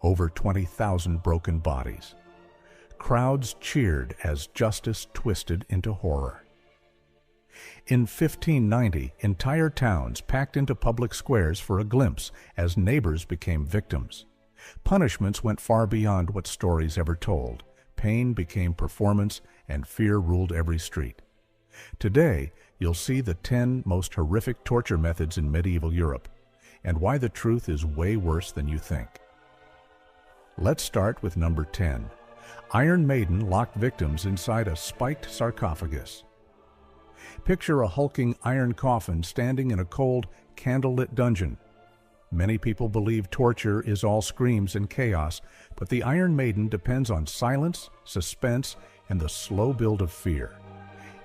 over 20,000 broken bodies. Crowds cheered as justice twisted into horror. In 1590, entire towns packed into public squares for a glimpse as neighbors became victims. Punishments went far beyond what stories ever told. Pain became performance, and fear ruled every street. Today, you'll see the 10 most horrific torture methods in medieval Europe, and why the truth is way worse than you think. Let's start with number 10. Iron Maiden locked victims inside a spiked sarcophagus. Picture a hulking iron coffin standing in a cold, candlelit dungeon. Many people believe torture is all screams and chaos, but the Iron Maiden depends on silence, suspense, and the slow build of fear.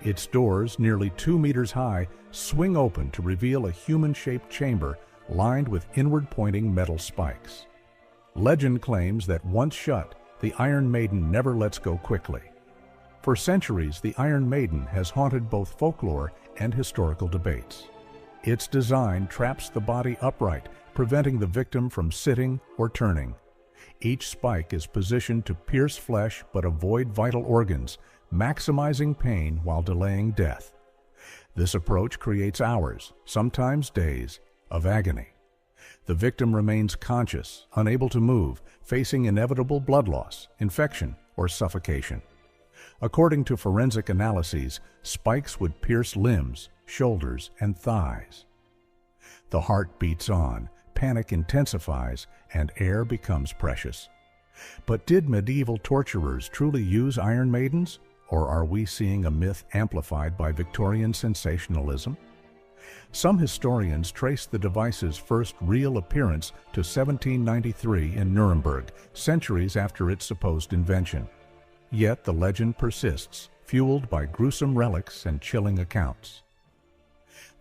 Its doors, nearly 2 meters high, swing open to reveal a human-shaped chamber lined with inward-pointing metal spikes. Legend claims that once shut, the Iron Maiden never lets go quickly. For centuries, the Iron Maiden has haunted both folklore and historical debates. Its design traps the body upright, preventing the victim from sitting or turning. Each spike is positioned to pierce flesh but avoid vital organs, maximizing pain while delaying death. This approach creates hours, sometimes days, of agony. The victim remains conscious, unable to move, facing inevitable blood loss, infection, or suffocation. According to forensic analyses, spikes would pierce limbs, shoulders, and thighs. The heart beats on, panic intensifies, and air becomes precious. But did medieval torturers truly use Iron Maidens, or are we seeing a myth amplified by Victorian sensationalism? Some historians trace the device's first real appearance to 1793 in Nuremberg, centuries after its supposed invention. Yet the legend persists, fueled by gruesome relics and chilling accounts.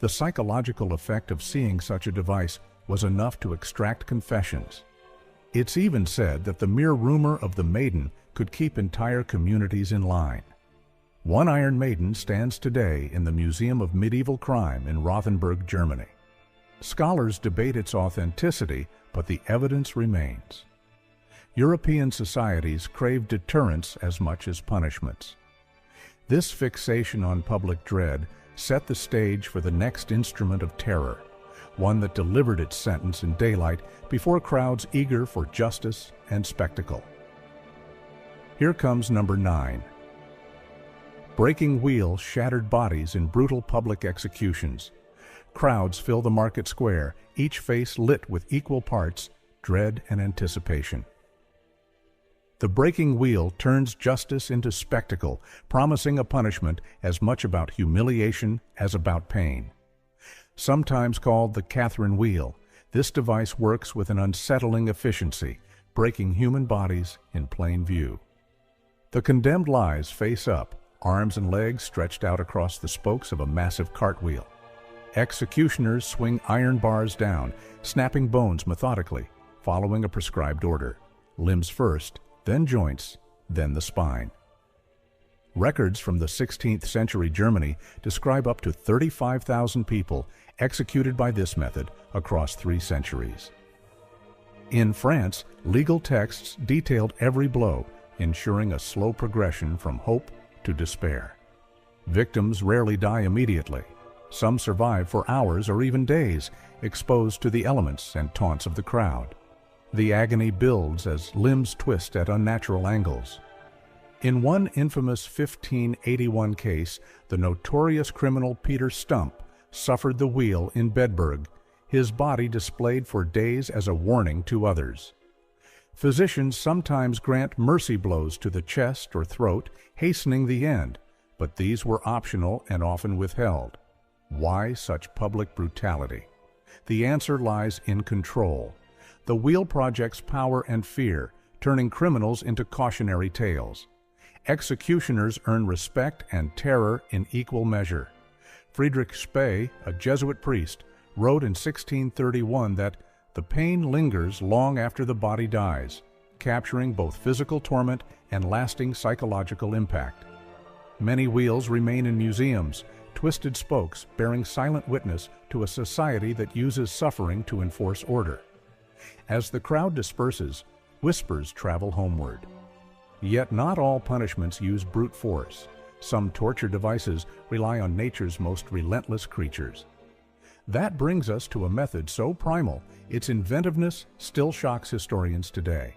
The psychological effect of seeing such a device was enough to extract confessions. It's even said that the mere rumor of the maiden could keep entire communities in line. One Iron Maiden stands today in the Museum of Medieval Crime in Rothenburg, Germany. Scholars debate its authenticity, but the evidence remains. European societies crave deterrence as much as punishments. This fixation on public dread set the stage for the next instrument of terror, one that delivered its sentence in daylight before crowds eager for justice and spectacle. Here comes number 9. Breaking wheels shattered bodies in brutal public executions. Crowds fill the market square, each face lit with equal parts dread and anticipation. The breaking wheel turns justice into spectacle, promising a punishment as much about humiliation as about pain. Sometimes called the Catherine wheel, this device works with an unsettling efficiency, breaking human bodies in plain view. The condemned lies face up, arms and legs stretched out across the spokes of a massive cartwheel. Executioners swing iron bars down, snapping bones methodically, following a prescribed order. Limbs first, then joints, then the spine. Records from the 16th century Germany describe up to 35,000 people executed by this method across 3 centuries. In France, legal texts detailed every blow, ensuring a slow progression from hope to despair. Victims rarely die immediately. Some survive for hours or even days, exposed to the elements and taunts of the crowd. The agony builds as limbs twist at unnatural angles. In one infamous 1581 case, the notorious criminal Peter Stump suffered the wheel in Bedburg, his body displayed for days as a warning to others. Physicians sometimes grant mercy blows to the chest or throat, hastening the end, but these were optional and often withheld. Why such public brutality? The answer lies in control. The wheel projects power and fear, turning criminals into cautionary tales. Executioners earn respect and terror in equal measure. Friedrich Spee, a Jesuit priest, wrote in 1631 that the pain lingers long after the body dies, capturing both physical torment and lasting psychological impact. Many wheels remain in museums, twisted spokes bearing silent witness to a society that uses suffering to enforce order. As the crowd disperses, whispers travel homeward. Yet not all punishments use brute force. Some torture devices rely on nature's most relentless creatures. That brings us to a method so primal, its inventiveness still shocks historians today.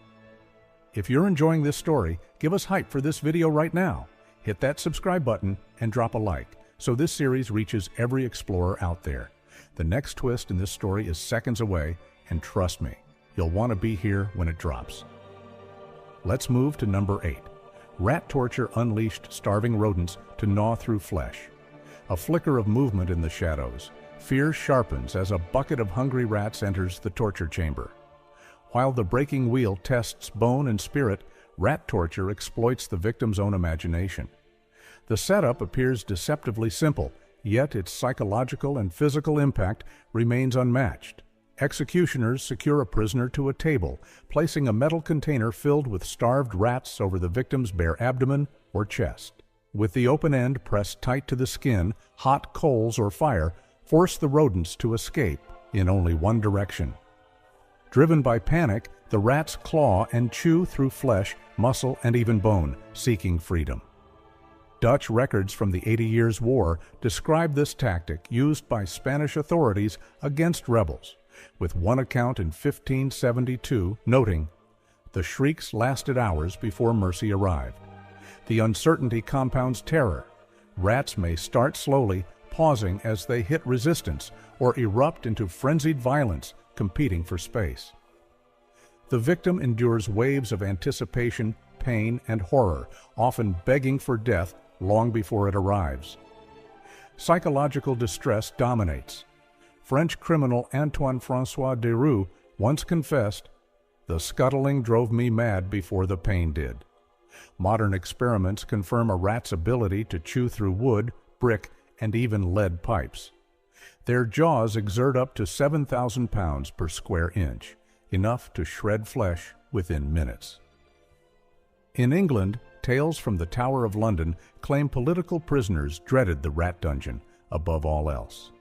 If you're enjoying this story, give us hype for this video right now. Hit that subscribe button and drop a like, so this series reaches every explorer out there. The next twist in this story is seconds away, and trust me, you'll want to be here when it drops. Let's move to number 8. Rat torture unleashed starving rodents to gnaw through flesh. A flicker of movement in the shadows. Fear sharpens as a bucket of hungry rats enters the torture chamber. While the breaking wheel tests bone and spirit, rat torture exploits the victim's own imagination. The setup appears deceptively simple, yet its psychological and physical impact remains unmatched. Executioners secure a prisoner to a table, placing a metal container filled with starved rats over the victim's bare abdomen or chest. With the open end pressed tight to the skin, hot coals or fire force the rodents to escape in only one direction. Driven by panic, the rats claw and chew through flesh, muscle, and even bone, seeking freedom. Dutch records from the 80 Years' War describe this tactic used by Spanish authorities against rebels, with one account in 1572 noting, "The shrieks lasted hours before mercy arrived. The uncertainty compounds terror. Rats may start slowly, pausing as they hit resistance or erupt into frenzied violence, competing for space." The victim endures waves of anticipation, pain, and horror, often begging for death long before it arrives. Psychological distress dominates. French criminal Antoine-François Deroux once confessed, "The scuttling drove me mad before the pain did." Modern experiments confirm a rat's ability to chew through wood, brick, and even lead pipes. Their jaws exert up to 7,000 pounds per square inch, enough to shred flesh within minutes. In England, tales from the Tower of London claim political prisoners dreaded the rat dungeon above all else.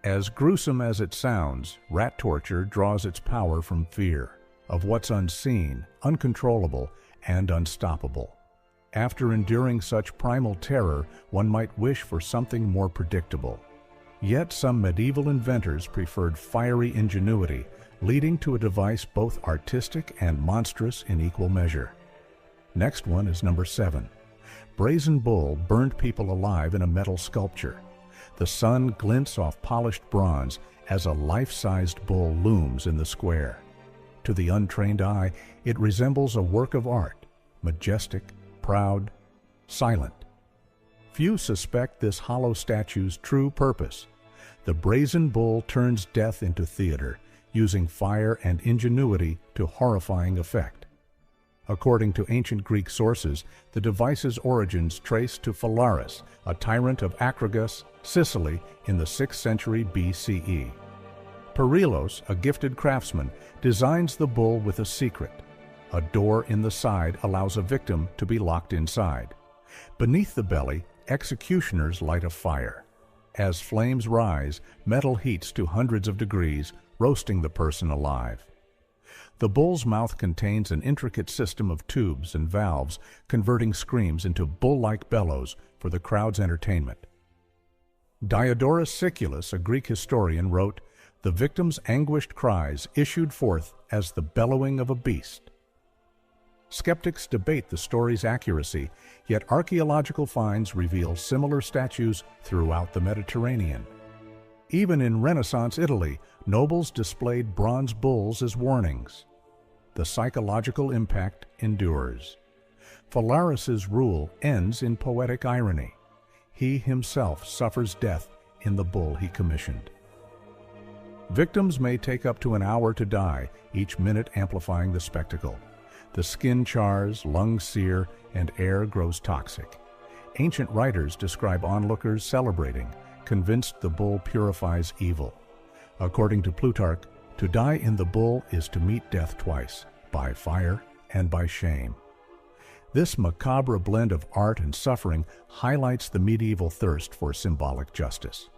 As gruesome as it sounds, rat torture draws its power from fear of what's unseen, uncontrollable, and unstoppable. After enduring such primal terror, one might wish for something more predictable. Yet some medieval inventors preferred fiery ingenuity, leading to a device both artistic and monstrous in equal measure. Next one is number 7. Brazen bull burned people alive in a metal sculpture. The sun glints off polished bronze as a life-sized bull looms in the square. To the untrained eye, it resembles a work of art, majestic, proud, silent. Few suspect this hollow statue's true purpose. The brazen bull turns death into theater, using fire and ingenuity to horrifying effect. According to ancient Greek sources, the device's origins trace to Phalaris, a tyrant of Acragas, Sicily, in the 6th century BCE. Perilos, a gifted craftsman, designs the bull with a secret. A door in the side allows a victim to be locked inside. Beneath the belly, executioners light a fire. As flames rise, metal heats to hundreds of degrees, roasting the person alive. The bull's mouth contains an intricate system of tubes and valves, converting screams into bull-like bellows for the crowd's entertainment. Diodorus Siculus, a Greek historian, wrote, "The victim's anguished cries issued forth as the bellowing of a beast." Skeptics debate the story's accuracy, yet archaeological finds reveal similar statues throughout the Mediterranean. Even in Renaissance Italy, nobles displayed bronze bulls as warnings. The psychological impact endures. Phalaris's rule ends in poetic irony. He himself suffers death in the bull he commissioned. Victims may take up to an hour to die, each minute amplifying the spectacle. The skin chars, lungs sear, and air grows toxic. Ancient writers describe onlookers celebrating, convinced the bull purifies evil. According to Plutarch, to die in the bull is to meet death twice, by fire and by shame. This macabre blend of art and suffering highlights the medieval thirst for symbolic justice.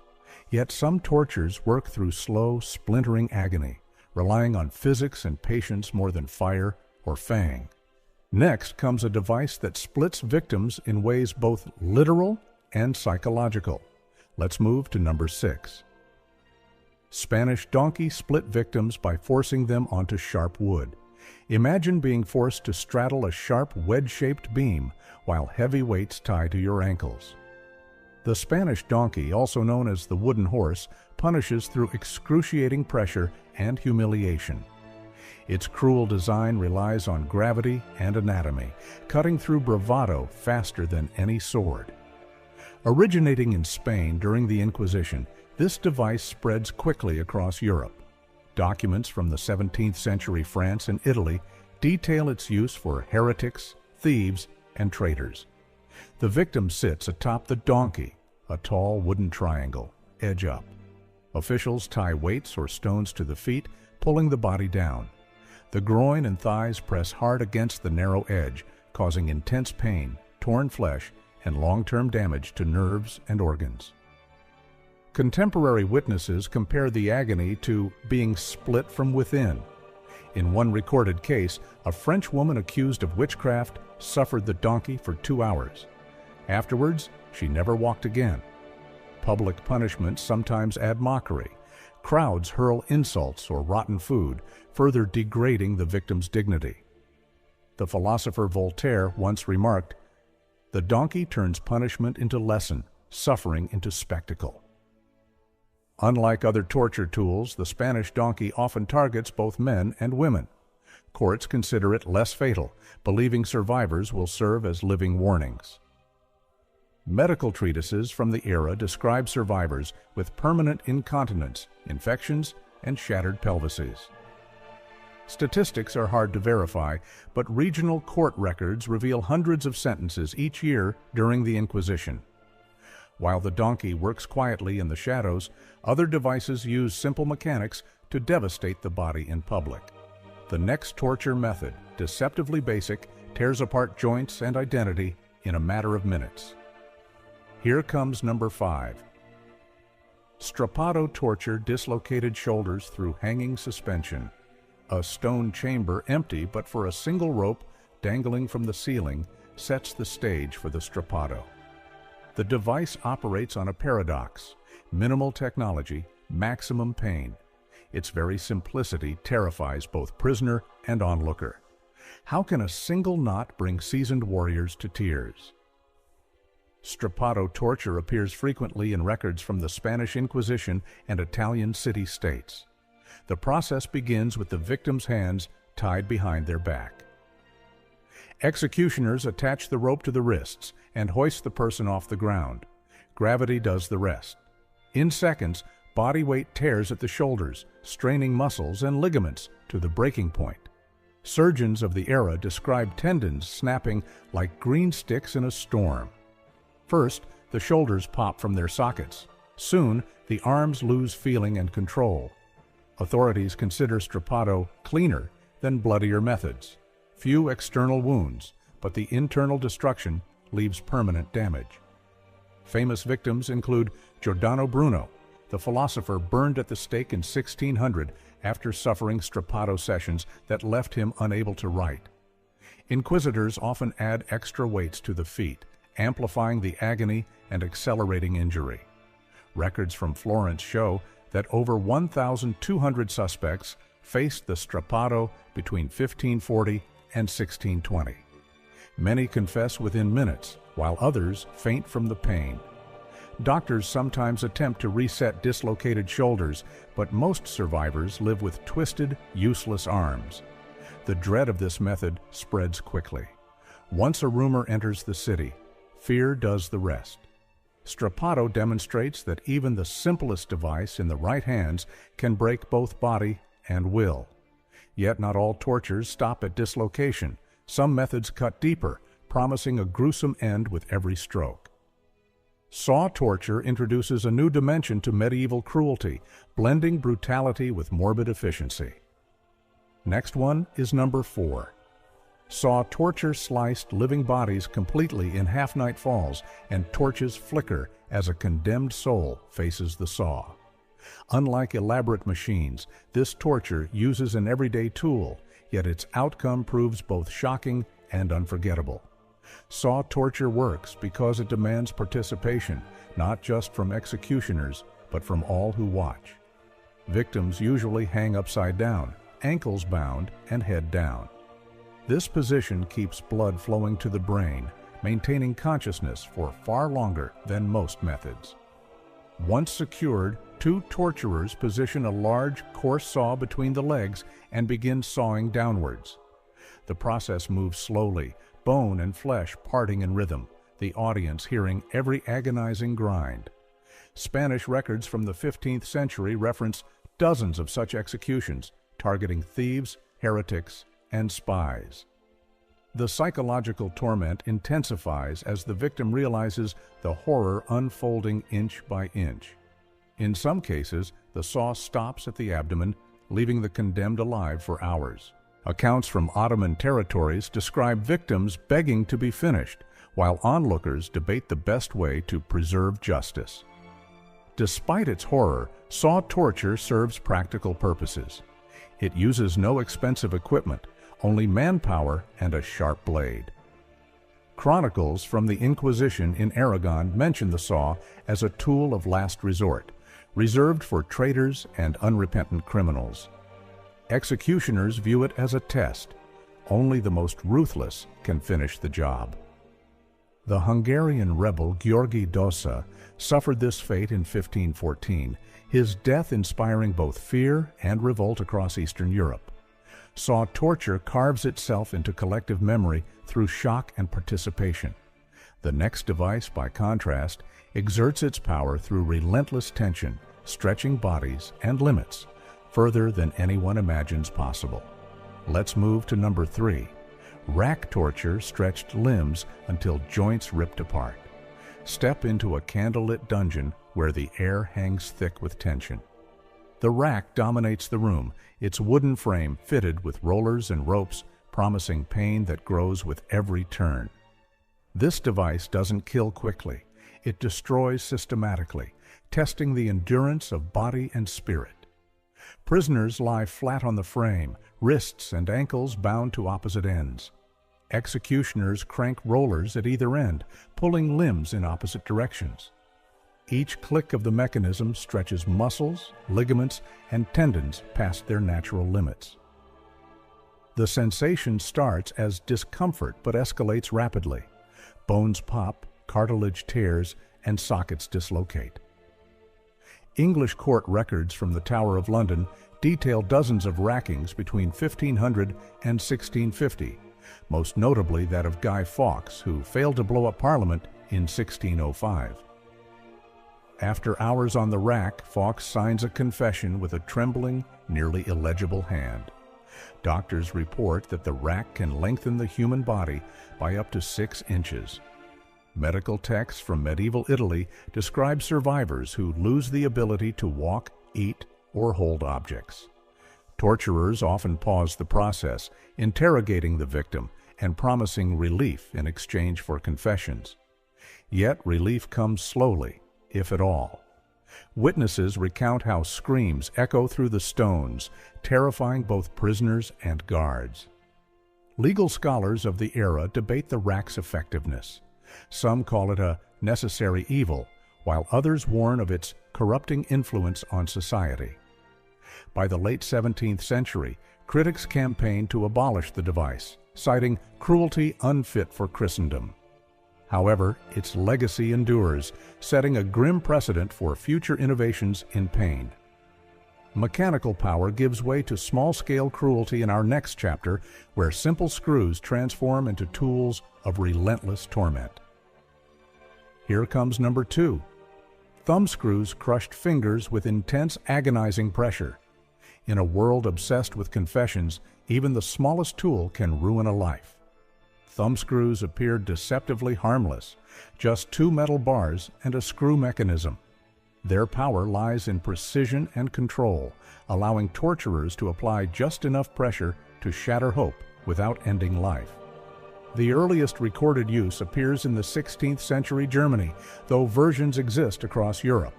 Yet some tortures work through slow, splintering agony, relying on physics and patience more than fire or fang. Next comes a device that splits victims in ways both literal and psychological. Let's move to number 6. Spanish donkey split victims by forcing them onto sharp wood. Imagine being forced to straddle a sharp wedge-shaped beam while heavy weights tie to your ankles. The Spanish donkey, also known as the wooden horse, punishes through excruciating pressure and humiliation. Its cruel design relies on gravity and anatomy, cutting through bravado faster than any sword. Originating in Spain during the Inquisition, this device spreads quickly across Europe. Documents from the 17th century France and Italy detail its use for heretics, thieves, and traitors. The victim sits atop the donkey, a tall wooden triangle, edge up. Officials tie weights or stones to the feet, pulling the body down. The groin and thighs press hard against the narrow edge, causing intense pain, torn flesh, and long-term damage to nerves and organs. Contemporary witnesses compare the agony to being split from within. In one recorded case, a French woman accused of witchcraft suffered the donkey for 2 hours. Afterwards, she never walked again. Public punishments sometimes add mockery. Crowds hurl insults or rotten food, further degrading the victim's dignity. The philosopher Voltaire once remarked, "The donkey turns punishment into lesson, suffering into spectacle." Unlike other torture tools, the Spanish donkey often targets both men and women. Courts consider it less fatal, believing survivors will serve as living warnings. Medical treatises from the era describe survivors with permanent incontinence, infections, and shattered pelvises. Statistics are hard to verify, but regional court records reveal hundreds of sentences each year during the Inquisition. While the donkey works quietly in the shadows, other devices use simple mechanics to devastate the body in public. The next torture method, deceptively basic, tears apart joints and identity in a matter of minutes. Here comes number 5. Strappado torture dislocated shoulders through hanging suspension. A stone chamber empty but for a single rope dangling from the ceiling sets the stage for the strappado. The device operates on a paradox: minimal technology, maximum pain. Its very simplicity terrifies both prisoner and onlooker. How can a single knot bring seasoned warriors to tears? Strappado torture appears frequently in records from the Spanish Inquisition and Italian city-states. The process begins with the victim's hands tied behind their back. Executioners attach the rope to the wrists and hoist the person off the ground. Gravity does the rest. In seconds, body weight tears at the shoulders, straining muscles and ligaments to the breaking point. Surgeons of the era describe tendons snapping like green sticks in a storm. First, the shoulders pop from their sockets. Soon, the arms lose feeling and control. Authorities consider strappado cleaner than bloodier methods. Few external wounds, but the internal destruction leaves permanent damage. Famous victims include Giordano Bruno, the philosopher burned at the stake in 1600 after suffering strappado sessions that left him unable to write. Inquisitors often add extra weights to the feet, amplifying the agony and accelerating injury. Records from Florence show that over 1,200 suspects faced the strappado between 1540 and 1620. Many confess within minutes, while others faint from the pain. Doctors sometimes attempt to reset dislocated shoulders, but most survivors live with twisted, useless arms. The dread of this method spreads quickly. Once a rumor enters the city, fear does the rest. Strappado demonstrates that even the simplest device in the right hands can break both body and will. Yet not all tortures stop at dislocation. Some methods cut deeper, promising a gruesome end with every stroke. Saw torture introduces a new dimension to medieval cruelty, blending brutality with morbid efficiency. Next one is number 4. Saw torture sliced living bodies completely in half-night falls, and torches flicker as a condemned soul faces the saw. Unlike elaborate machines, this torture uses an everyday tool, yet its outcome proves both shocking and unforgettable. Saw torture works because it demands participation, not just from executioners, but from all who watch. Victims usually hang upside down, ankles bound, and head down. This position keeps blood flowing to the brain, maintaining consciousness for far longer than most methods. Once secured, two torturers position a large, coarse saw between the legs and begin sawing downwards. The process moves slowly, bone and flesh parting in rhythm, the audience hearing every agonizing grind. Spanish records from the 15th century reference dozens of such executions, targeting thieves, heretics, and spies. The psychological torment intensifies as the victim realizes the horror unfolding inch by inch. In some cases, the saw stops at the abdomen, leaving the condemned alive for hours. Accounts from Ottoman territories describe victims begging to be finished, while onlookers debate the best way to preserve justice. Despite its horror, saw torture serves practical purposes. It uses no expensive equipment, only manpower and a sharp blade. Chronicles from the Inquisition in Aragon mention the saw as a tool of last resort, reserved for traitors and unrepentant criminals. Executioners view it as a test. Only the most ruthless can finish the job. The Hungarian rebel György Dosa suffered this fate in 1514, his death inspiring both fear and revolt across Eastern Europe. Saw torture carves itself into collective memory through shock and participation. The next device, by contrast, exerts its power through relentless tension, stretching bodies and limits, further than anyone imagines possible. Let's move to number 3. Rack torture stretched limbs until joints ripped apart. Step into a candlelit dungeon where the air hangs thick with tension. The rack dominates the room, its wooden frame fitted with rollers and ropes, promising pain that grows with every turn. This device doesn't kill quickly. It destroys systematically, testing the endurance of body and spirit. Prisoners lie flat on the frame, wrists and ankles bound to opposite ends. Executioners crank rollers at either end, pulling limbs in opposite directions. Each click of the mechanism stretches muscles, ligaments, and tendons past their natural limits. The sensation starts as discomfort but escalates rapidly. Bones pop, cartilage tears, and sockets dislocate. English court records from the Tower of London detail dozens of rackings between 1500 and 1650, most notably that of Guy Fawkes, who failed to blow up Parliament in 1605. After hours on the rack, Fawkes signs a confession with a trembling, nearly illegible hand. Doctors report that the rack can lengthen the human body by up to 6 inches. Medical texts from medieval Italy describe survivors who lose the ability to walk, eat, or hold objects. Torturers often pause the process, interrogating the victim and promising relief in exchange for confessions. Yet relief comes slowly, if at all. Witnesses recount how screams echo through the stones, terrifying both prisoners and guards. Legal scholars of the era debate the rack's effectiveness. Some call it a necessary evil, while others warn of its corrupting influence on society. By the late 17th century, critics campaigned to abolish the device, citing cruelty unfit for Christendom. However, its legacy endures, setting a grim precedent for future innovations in pain. Mechanical power gives way to small-scale cruelty in our next chapter, where simple screws transform into tools of relentless torment. Here comes number 2. Thumb screws crushed fingers with intense, agonizing pressure. In a world obsessed with confessions, even the smallest tool can ruin a life. Thumb screws appeared deceptively harmless, just 2 metal bars and a screw mechanism. Their power lies in precision and control, allowing torturers to apply just enough pressure to shatter hope without ending life. The earliest recorded use appears in the 16th century Germany, though versions exist across Europe.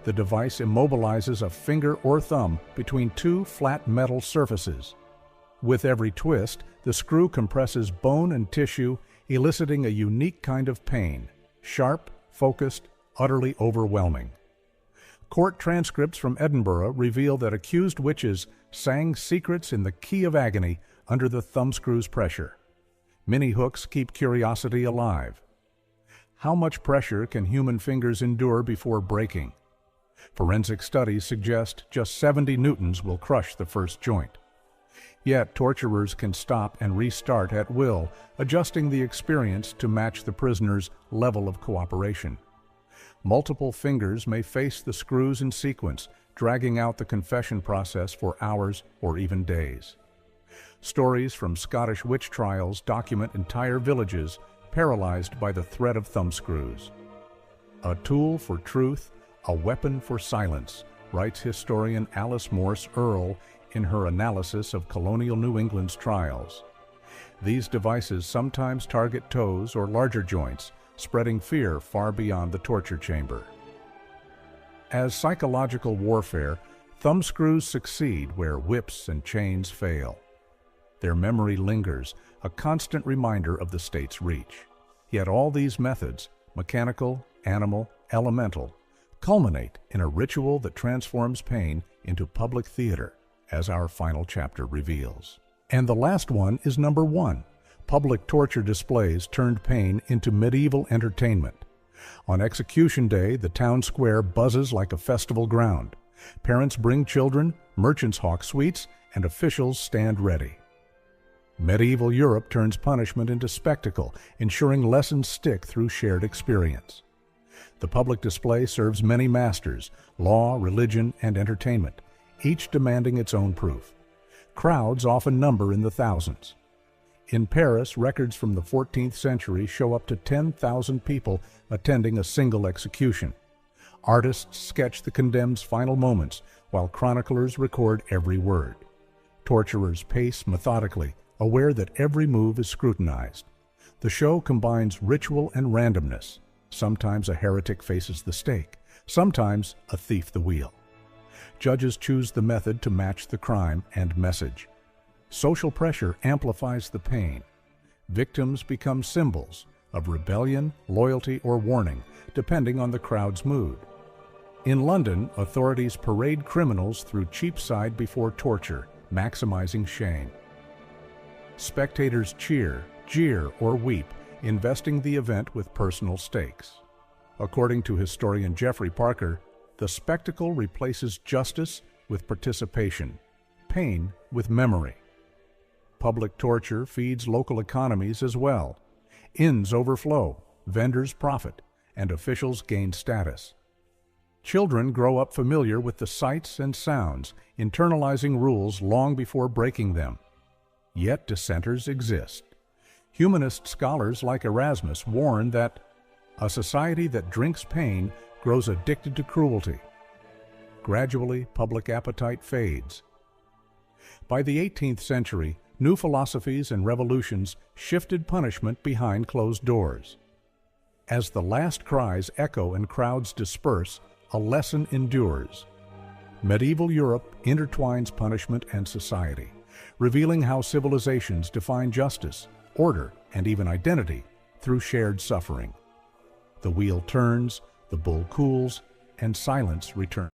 The device immobilizes a finger or thumb between two flat metal surfaces. With every twist, the screw compresses bone and tissue, eliciting a unique kind of pain, sharp, focused, utterly overwhelming. Court transcripts from Edinburgh reveal that accused witches sang secrets in the key of agony under the thumbscrew's pressure. Many hooks keep curiosity alive. How much pressure can human fingers endure before breaking? Forensic studies suggest just 70 newtons will crush the first joint. Yet torturers can stop and restart at will, adjusting the experience to match the prisoner's level of cooperation. Multiple fingers may face the screws in sequence, dragging out the confession process for hours or even days. Stories from Scottish witch trials document entire villages paralyzed by the threat of thumbscrews. A tool for truth, a weapon for silence, writes historian Alice Morse Earle in her analysis of colonial New England's trials. These devices sometimes target toes or larger joints, spreading fear far beyond the torture chamber. As psychological warfare, thumbscrews succeed where whips and chains fail. Their memory lingers, a constant reminder of the state's reach. Yet all these methods, mechanical, animal, elemental, culminate in a ritual that transforms pain into public theater, as our final chapter reveals. And the last one is number 1. Public torture displays turned pain into medieval entertainment. On execution day, the town square buzzes like a festival ground. Parents bring children, merchants hawk sweets, and officials stand ready. Medieval Europe turns punishment into spectacle, ensuring lessons stick through shared experience. The public display serves many masters, law, religion, and entertainment, each demanding its own proof. Crowds often number in the thousands. In Paris, records from the 14th century show up to 10,000 people attending a single execution. Artists sketch the condemned's final moments, while chroniclers record every word. Torturers pace methodically, aware that every move is scrutinized. The show combines ritual and randomness. Sometimes a heretic faces the stake, sometimes a thief the wheel. Judges choose the method to match the crime and message. Social pressure amplifies the pain. Victims become symbols of rebellion, loyalty, or warning, depending on the crowd's mood. In London, authorities parade criminals through Cheapside before torture, maximizing shame. Spectators cheer, jeer, or weep, investing the event with personal stakes. According to historian Jeffrey Parker, the spectacle replaces justice with participation, pain with memory. Public torture feeds local economies as well. Inns overflow, vendors profit, and officials gain status. Children grow up familiar with the sights and sounds, internalizing rules long before breaking them. Yet dissenters exist. Humanist scholars like Erasmus warn that a society that drinks pain grows addicted to cruelty. Gradually, public appetite fades. By the 18th century, new philosophies and revolutions shifted punishment behind closed doors. As the last cries echo and crowds disperse, a lesson endures. Medieval Europe intertwines punishment and society, revealing how civilizations define justice, order, and even identity through shared suffering. The wheel turns, the bull cools, and silence returns.